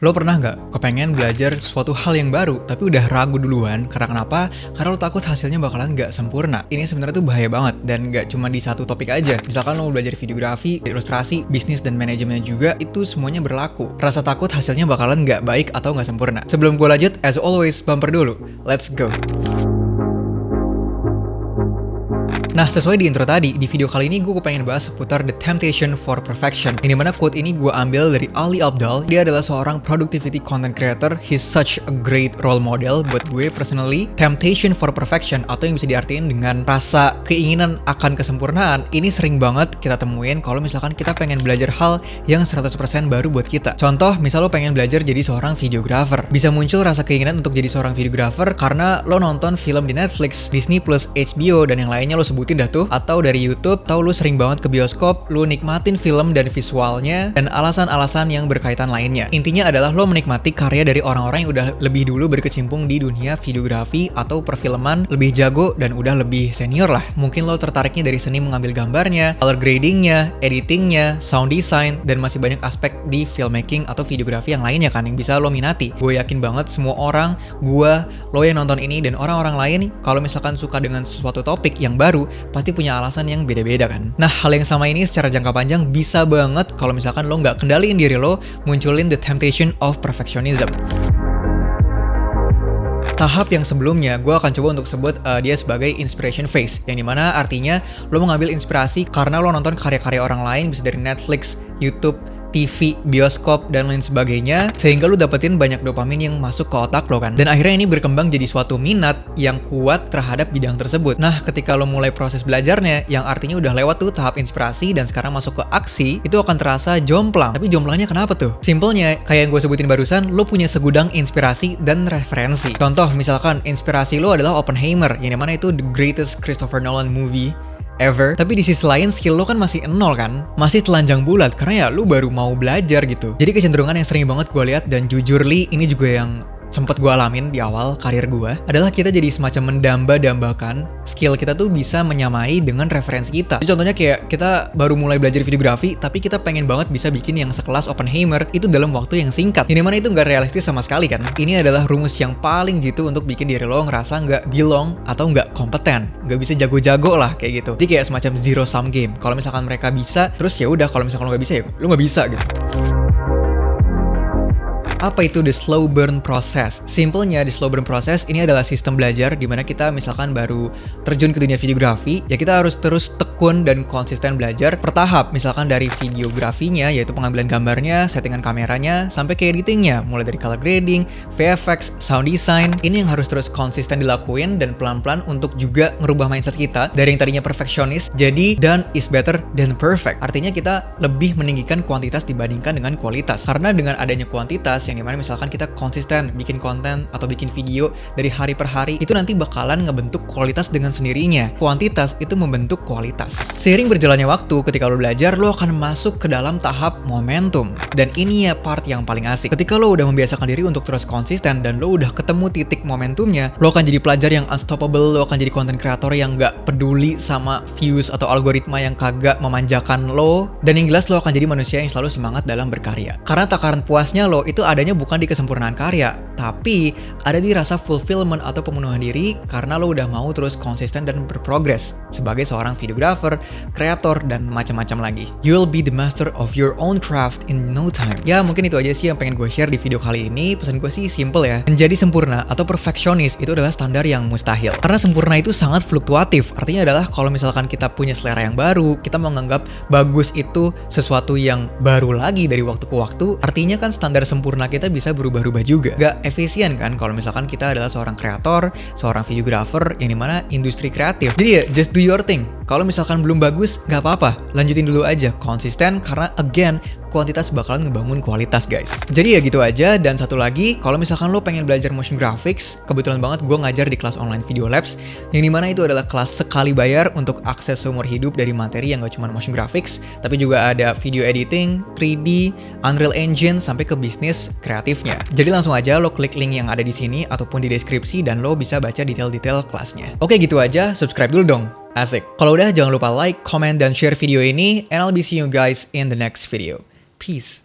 Lo pernah nggak kepengen belajar suatu hal yang baru, tapi udah ragu duluan? Karena kenapa? Karena lo takut hasilnya bakalan nggak sempurna. Ini sebenarnya tuh bahaya banget, dan nggak cuma di satu topik aja. Misalkan lo mau belajar videografi, ilustrasi, bisnis, dan manajemen juga, itu semuanya berlaku. Rasa takut hasilnya bakalan nggak baik atau nggak sempurna. Sebelum gue lanjut, as always, bumper dulu. Let's go! Nah, sesuai di intro tadi, di video kali ini gue pengen bahas seputar The Temptation for Perfection. Ini mana quote ini gue ambil dari Ali Abdaal. Dia adalah seorang productivity content creator. He's such a great role model buat gue personally. Temptation for Perfection, atau yang bisa diartiin dengan rasa keinginan akan kesempurnaan, ini sering banget kita temuin kalau misalkan kita pengen belajar hal yang 100% baru buat kita. Contoh, misal lo pengen belajar jadi seorang videographer. Bisa muncul rasa keinginan untuk jadi seorang videographer karena lo nonton film di Netflix, Disney+, HBO, dan yang lainnya lo sebutin dah tuh, atau dari YouTube, atau lu sering banget ke bioskop, lu nikmatin film dan visualnya, dan alasan-alasan yang berkaitan lainnya. Intinya adalah lo menikmati karya dari orang-orang yang udah lebih dulu berkecimpung di dunia videografi atau perfilman, lebih jago dan udah lebih senior lah. Mungkin lo tertariknya dari seni mengambil gambarnya, color gradingnya, editingnya, sound design, dan masih banyak aspek di filmmaking atau videografi yang lainnya kan yang bisa lo minati. Gue yakin banget semua orang, lo yang nonton ini, dan orang-orang lain kalau misalkan suka dengan sesuatu topik yang baru, pasti punya alasan yang beda-beda kan. Nah, hal yang sama ini secara jangka panjang bisa banget kalau misalkan lo nggak kendaliin diri lo, munculin the temptation of perfectionism. Tahap yang sebelumnya, gue akan coba untuk sebut dia sebagai inspiration phase, yang dimana artinya lo mengambil inspirasi karena lo nonton karya-karya orang lain, bisa dari Netflix, YouTube, TV, bioskop, dan lain sebagainya, sehingga lu dapetin banyak dopamin yang masuk ke otak lo kan. Dan akhirnya ini berkembang jadi suatu minat yang kuat terhadap bidang tersebut. Nah, ketika lo mulai proses belajarnya, yang artinya udah lewat tuh tahap inspirasi dan sekarang masuk ke aksi, itu akan terasa jomplang. Tapi jomplangnya kenapa tuh? Simpelnya, kayak yang gue sebutin barusan, lo punya segudang inspirasi dan referensi. Contoh, misalkan inspirasi lo adalah Oppenheimer, yang dimana itu the greatest Christopher Nolan movie ever. Tapi di sisi lain skill lo kan masih nol kan, masih telanjang bulat karena ya lo baru mau belajar gitu. Jadi kecenderungan yang sering banget gue lihat, dan jujur ini juga yang sempat gue alamin di awal karir gue, adalah kita jadi semacam mendamba-dambakan skill kita tuh bisa menyamai dengan referensi kita. Jadi contohnya kayak kita baru mulai belajar videografi, tapi kita pengen banget bisa bikin yang sekelas Oppenheimer itu dalam waktu yang singkat. Ini mana itu nggak realistis sama sekali kan. Ini adalah rumus yang paling jitu untuk bikin diri lo ngerasa nggak belong atau nggak kompeten, nggak bisa jago-jago lah kayak gitu. Jadi kayak semacam zero sum game. Kalau misalkan mereka bisa, terus ya udah, kalau misalkan lo nggak bisa ya lo nggak bisa gitu. Apa itu the slow burn process? Simpelnya, the slow burn process ini adalah sistem belajar di mana kita misalkan baru terjun ke dunia videografi, ya kita harus terus tekun dan konsisten belajar per tahap. Misalkan dari videografinya, yaitu pengambilan gambarnya, settingan kameranya, sampai ke editingnya, mulai dari color grading, VFX, sound design. Ini yang harus terus konsisten dilakuin dan pelan-pelan untuk juga ngerubah mindset kita dari yang tadinya perfeksionis jadi done is better than perfect. Artinya kita lebih meninggikan kuantitas dibandingkan dengan kualitas. Karena dengan adanya kuantitas, yang dimana misalkan kita konsisten bikin konten atau bikin video dari hari per hari, itu nanti bakalan ngebentuk kualitas dengan sendirinya. Kuantitas itu membentuk kualitas. Seiring berjalannya waktu, ketika lo belajar, lo akan masuk ke dalam tahap momentum. Dan ini ya part yang paling asik. Ketika lo udah membiasakan diri untuk terus konsisten dan lo udah ketemu titik momentumnya, lo akan jadi pelajar yang unstoppable, lo akan jadi content creator yang gak peduli sama views atau algoritma yang kagak memanjakan lo, dan yang jelas lo akan jadi manusia yang selalu semangat dalam berkarya. Karena takaran puasnya lo itu adanya bukan di kesempurnaan karya, tapi ada di rasa fulfillment atau pemenuhan diri karena lo udah mau terus konsisten dan berprogres sebagai seorang videographer, kreator, dan macam-macam lagi. You'll be the master of your own craft in no time. Ya, mungkin itu aja sih yang pengen gue share di video kali ini. Pesan gue sih simple ya. Menjadi sempurna atau perfeksionis itu adalah standar yang mustahil. Karena sempurna itu sangat fluktuatif. Artinya adalah kalau misalkan kita punya selera yang baru, kita menganggap bagus itu sesuatu yang baru lagi dari waktu ke waktu, artinya kan standar sempurna kita bisa berubah-ubah juga. Gak efisien kan kalau misalkan kita adalah seorang kreator, seorang videographer yang dimana industri kreatif. Jadi ya, just do your thing. Kalau misalkan belum bagus, gak apa-apa. Lanjutin dulu aja, konsisten, karena again, kuantitas bakalan ngebangun kualitas guys. Jadi ya gitu aja. Dan satu lagi, kalau misalkan lo pengen belajar motion graphics, kebetulan banget gue ngajar di kelas online Video Labs, yang dimana itu adalah kelas sekali bayar untuk akses seumur hidup dari materi yang gak cuma motion graphics, tapi juga ada video editing, 3D, Unreal Engine, sampai ke bisnis kreatifnya. Jadi langsung aja lo klik link yang ada di sini ataupun di deskripsi dan lo bisa baca detail-detail kelasnya. Oke, gitu aja. Subscribe dulu dong. Asik. Kalau udah, jangan lupa like, comment, dan share video ini, and I'll be seeing you guys in the next video. Peace.